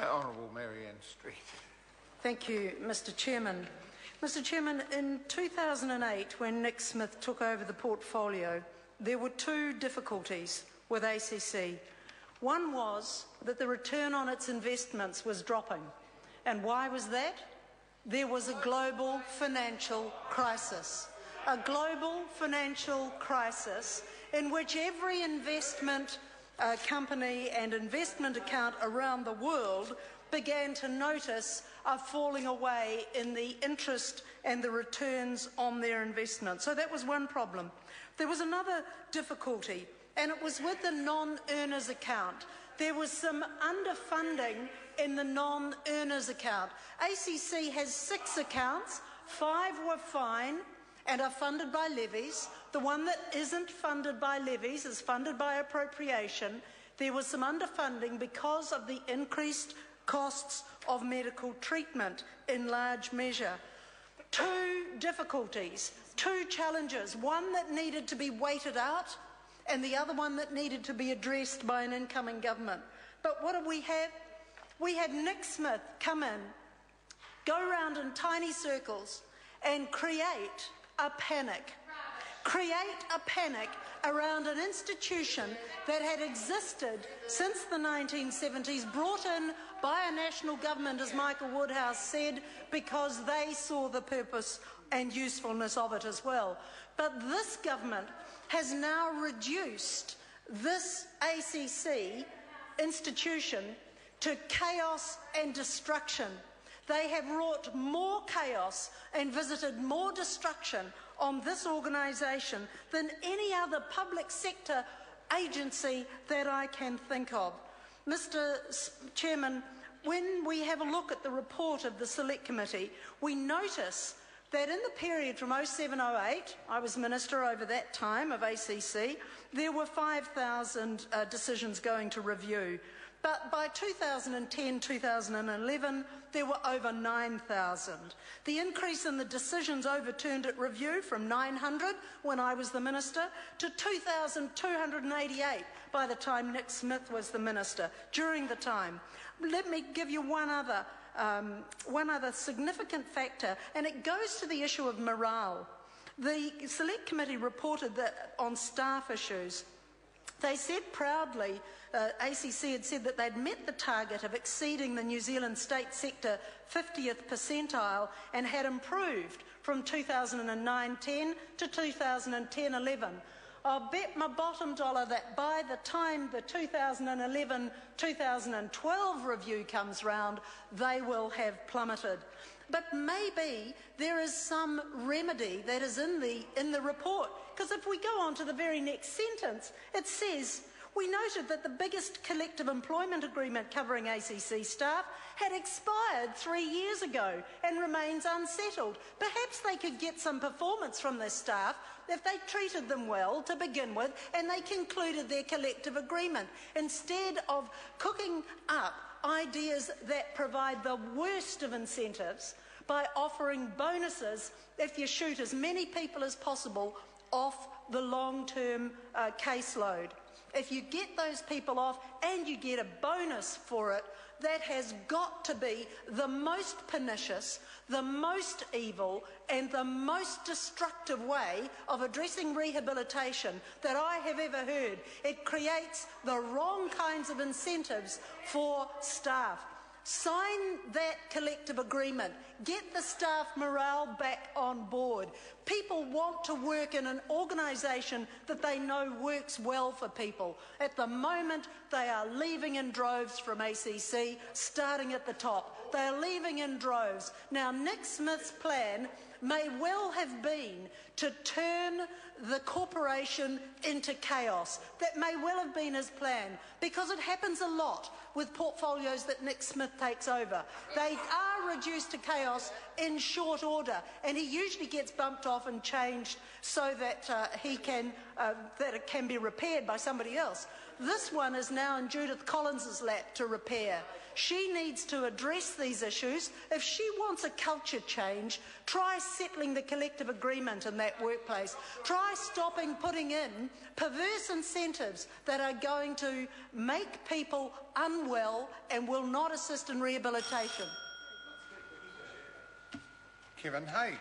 Honourable Marianne Street. Thank you, Mr Chairman. Mr Chairman, in 2008, when Nick Smith took over the portfolio, there were two difficulties with ACC. One was that the return on its investments was dropping. And why was that? There was a global financial crisis. A global financial crisis in which every investment company and investment account around the world began to notice a falling away in the interest and the returns on their investment. So that was one problem. There was another difficulty, and it was with the non-earners account. There was some underfunding in the non-earners account. ACC has 6 accounts, 5 were fine and are funded by levies. The one that isn't funded by levies is funded by appropriation. There was some underfunding because of the increased costs of medical treatment in large measure. 2 difficulties, 2 challenges, one that needed to be waited out and the other one that needed to be addressed by an incoming government. But what did we have? We had Nick Smith come in, go around in tiny circles and create a panic. Create a panic around an institution that had existed since the 1970s, brought in by a national government, as Michael Woodhouse said, because they saw the purpose and usefulness of it as well. But this government has now reduced this ACC institution to chaos and destruction. They have wrought more chaos and visited more destruction on this organisation than any other public sector agency that I can think of. Mr Chairman, when we have a look at the report of the Select Committee, we notice that in the period from 07-08, I was Minister over that time of ACC, there were 5,000 decisions going to review. But by 2010-2011, there were over 9,000. The increase in the decisions overturned at review from 900 when I was the Minister to 2,288 by the time Nick Smith was the Minister during the time. Let me give you one other significant factor, and it goes to the issue of morale. The Select Committee reported that on staff issues, they said proudly, ACC had said that they'd met the target of exceeding the New Zealand state sector 50th percentile and had improved from 2009-10 to 2010-11. I'll bet my bottom dollar that by the time the 2011-2012 review comes round, they will have plummeted. But maybe there is some remedy that is in the report, because if we go on to the very next sentence, it says, we noted that the biggest collective employment agreement covering ACC staff had expired 3 years ago and remains unsettled. Perhaps they could get some performance from their staff if they treated them well to begin with and they concluded their collective agreement, instead of cooking up ideas that provide the worst of incentives by offering bonuses if you shoot as many people as possible off the long-term caseload. If you get those people off and you get a bonus for it, that has got to be the most pernicious, the most evil and the most destructive way of addressing rehabilitation that I have ever heard. It creates the wrong kinds of incentives for staff. Sign that collective agreement. Get the staff morale back on board. People want to work in an organisation that they know works well for people. At the moment, they are leaving in droves from ACC, starting at the top. They are leaving in droves. Now, Nick Smith's plan may well have been to turn the corporation into chaos. That may well have been his plan, because it happens a lot with portfolios that Nick Smith takes over. They are reduced to chaos in short order, and he usually gets bumped off and changed so that it can be repaired by somebody else. This one is now in Judith Collins's lap to repair. She needs to address these issues. If she wants a culture change, try settling the collective agreement in that workplace. Try stopping putting in perverse incentives that are going to make people unwell and will not assist in rehabilitation. Kevin Haig.